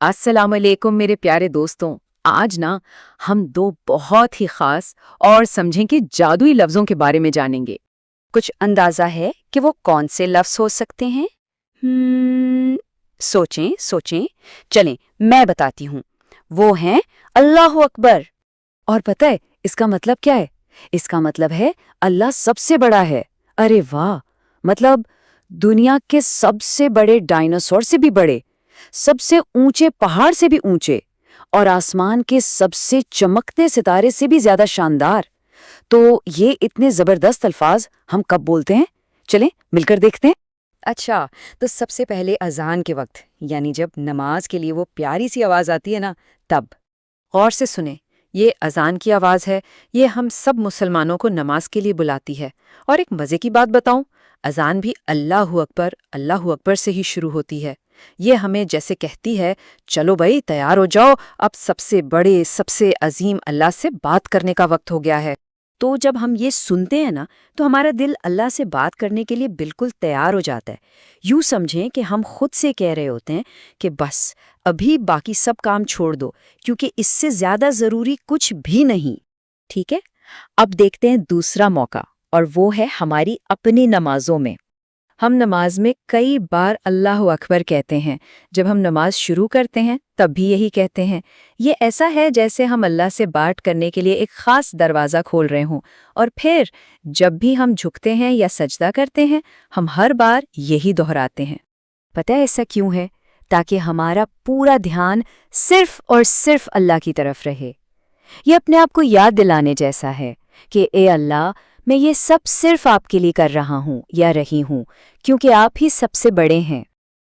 السلام علیکم میرے پیارے دوستوں۔ آج ہم دو بہت ہی خاص اور سمجھیں کہ جادوئی لفظوں کے بارے میں جانیں گے۔ کچھ اندازہ ہے کہ وہ کون سے لفظ ہو سکتے ہیں؟ سوچیں چلیں میں بتاتی ہوں۔ وہ ہیں اللہ اکبر۔ اور پتہ ہے اس کا مطلب کیا ہے؟ اس کا مطلب ہے اللہ سب سے بڑا ہے۔ ارے واہ! مطلب دنیا کے سب سے بڑے ڈائناسور سے بھی بڑے، سب سے اونچے پہاڑ سے بھی اونچے، اور آسمان کے سب سے چمکتے ستارے سے بھی زیادہ شاندار۔ تو یہ اتنے زبردست الفاظ ہم کب بولتے ہیں؟ چلیں مل کر دیکھتے ہیں۔ اچھا، تو سب سے پہلے اذان کے وقت، یعنی جب نماز کے لیے وہ پیاری سی آواز آتی ہے نا، تب۔ غور سے سنیں، یہ اذان کی آواز ہے، یہ ہم سب مسلمانوں کو نماز کے لیے بلاتی ہے۔ اور ایک مزے کی بات بتاؤں، اذان بھی اللہ اکبر سے ہی شروع ہوتی ہے۔ یہ ہمیں جیسے کہتی ہے چلو بھائی تیار ہو جاؤ، اب سب سے بڑے سب سے عظیم اللہ سے بات کرنے کا وقت ہو گیا ہے۔ تو جب ہم یہ سنتے ہیں نا، تو ہمارا دل اللہ سے بات کرنے کے لیے بالکل تیار ہو جاتا ہے۔ یوں سمجھیں کہ ہم خود سے کہہ رہے ہوتے ہیں کہ بس ابھی باقی سب کام چھوڑ دو، کیونکہ اس سے زیادہ ضروری کچھ بھی نہیں۔ ٹھیک ہے، اب دیکھتے ہیں دوسرا موقع، اور وہ ہے ہماری اپنی نمازوں میں۔ ہم نماز میں کئی بار اللہ اکبر کہتے ہیں۔ جب ہم نماز شروع کرتے ہیں تب بھی یہی کہتے ہیں۔ یہ ایسا ہے جیسے ہم اللہ سے بات کرنے کے لیے ایک خاص دروازہ کھول رہے ہوں، اور پھر جب بھی ہم جھکتے ہیں یا سجدہ کرتے ہیں ہم ہر بار یہی دہراتے ہیں۔ پتہ ہے ایسا کیوں ہے؟ تاکہ ہمارا پورا دھیان صرف اور صرف اللہ کی طرف رہے۔ یہ اپنے آپ کو یاد دلانے جیسا ہے کہ اے اللہ، میں یہ سب صرف آپ کے لیے کر رہا ہوں یا رہی ہوں، کیونکہ آپ ہی سب سے بڑے ہیں۔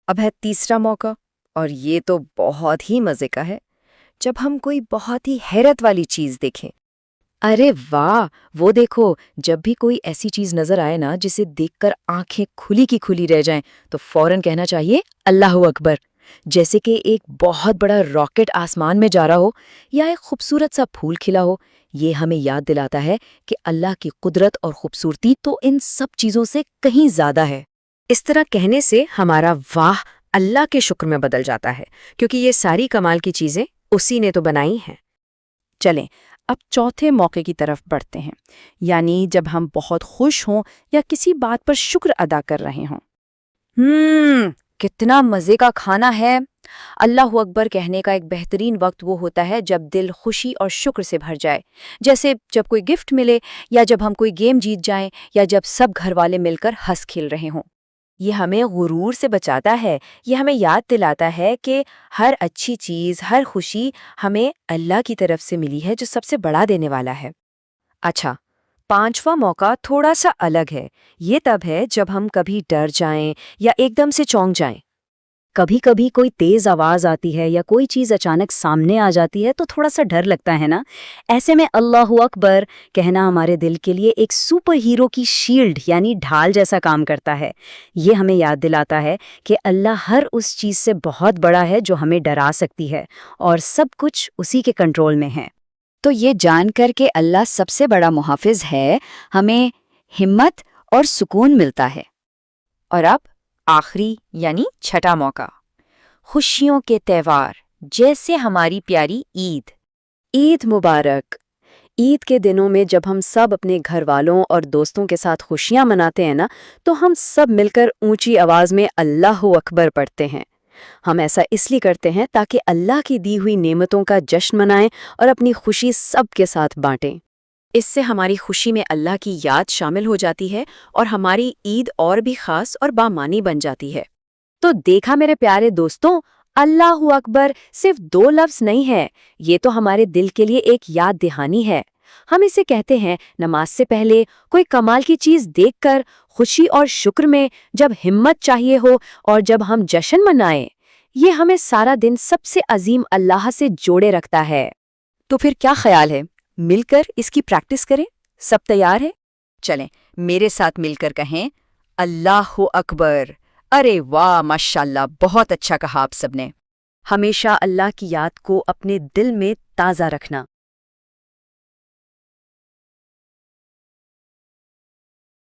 اب ہے تیسرا موقع، اور یہ تو بہت ہی مزے کا ہے، جب ہم کوئی بہت ہی حیرت والی چیز دیکھیں۔ ارے واہ! وہ دیکھو، جب بھی کوئی ایسی چیز نظر آئے نا جسے دیکھ کر آنکھیں کھلی کی کھلی رہ جائیں، تو فوراً کہنا چاہیے اللہ اکبر۔ جیسے کہ ایک بہت بڑا راکٹ آسمان میں جا رہا ہو یا ایک خوبصورت سا پھول کھلا ہو، یہ ہمیں یاد دلاتا ہے کہ اللہ کی قدرت اور خوبصورتی تو ان سب چیزوں سے کہیں زیادہ ہے۔ اس طرح کہنے سے ہمارا واہ اللہ کے شکر میں بدل جاتا ہے، کیونکہ یہ ساری کمال کی چیزیں اسی نے تو بنائی ہیں۔ چلیں اب چوتھے موقع کی طرف بڑھتے ہیں، یعنی جب ہم بہت خوش ہوں یا کسی بات پر شکر ادا کر رہے ہوں۔ کتنا مزے کا کھانا ہے! اللہ اکبر کہنے کا ایک بہترین وقت وہ ہوتا ہے جب دل خوشی اور شکر سے بھر جائے، جیسے جب کوئی گفٹ ملے، یا جب ہم کوئی گیم جیت جائیں، یا جب سب گھر والے مل کر ہنس کھیل رہے ہوں۔ یہ ہمیں غرور سے بچاتا ہے، یہ ہمیں یاد دلاتا ہے کہ ہر اچھی چیز، ہر خوشی ہمیں اللہ کی طرف سے ملی ہے جو سب سے بڑا دینے والا ہے۔ اچھا، پانچواں موقع تھوڑا سا الگ ہے۔ یہ تب ہے جب ہم کبھی ڈر جائیں یا ایک دم سے چونک جائیں۔ کبھی کبھی کوئی تیز آواز آتی ہے یا کوئی چیز اچانک سامنے آ جاتی ہے تو تھوڑا سا ڈر لگتا ہے نا۔ ایسے میں اللہ اکبر کہنا ہمارے دل کے لیے ایک سپر ہیرو کی شیلڈ یعنی ڈھال جیسا کام کرتا ہے۔ یہ ہمیں یاد دلاتا ہے کہ اللہ ہر اس چیز سے بہت بڑا ہے جو ہمیں ڈرا سکتی ہے، اور سب کچھ اسی کے کنٹرول میں ہے۔ تو یہ جان کر کہ اللہ سب سے بڑا محافظ ہے، ہمیں ہمت اور سکون ملتا ہے۔ اور اب آخری یعنی چھٹا موقع، خوشیوں کے تہوار، جیسے ہماری پیاری عید۔ عید مبارک! عید کے دنوں میں جب ہم سب اپنے گھر والوں اور دوستوں کے ساتھ خوشیاں مناتے ہیں نا، تو ہم سب مل کر اونچی آواز میں اللہ اکبر پڑھتے ہیں۔ ہم ایسا اس لیے کرتے ہیں تاکہ اللہ کی دی ہوئی نعمتوں کا جشن منائیں اور اپنی خوشی سب کے ساتھ بانٹیں۔ اس سے ہماری خوشی میں اللہ کی یاد شامل ہو جاتی ہے اور ہماری عید اور بھی خاص اور بامانی بن جاتی ہے۔ تو دیکھا میرے پیارے دوستوں، اللہ اکبر صرف دو لفظ نہیں ہے، یہ تو ہمارے دل کے لیے ایک یاد دہانی ہے۔ ہم اسے کہتے ہیں نماز سے پہلے، کوئی کمال کی چیز دیکھ کر، خوشی اور شکر میں، جب ہمت چاہیے ہو، اور جب ہم جشن منائیں۔ یہ ہمیں سارا دن سب سے عظیم اللہ سے جوڑے رکھتا ہے۔ تو پھر کیا خیال ہے؟ مل کر اس کی پریکٹس کریں؟ سب تیار ہے؟ چلیں میرے ساتھ مل کر کہیں اللہ اکبر۔ ارے واہ، ماشاءاللہ، بہت اچھا کہا آپ سب نے۔ ہمیشہ اللہ کی یاد کو اپنے دل میں تازہ رکھنا۔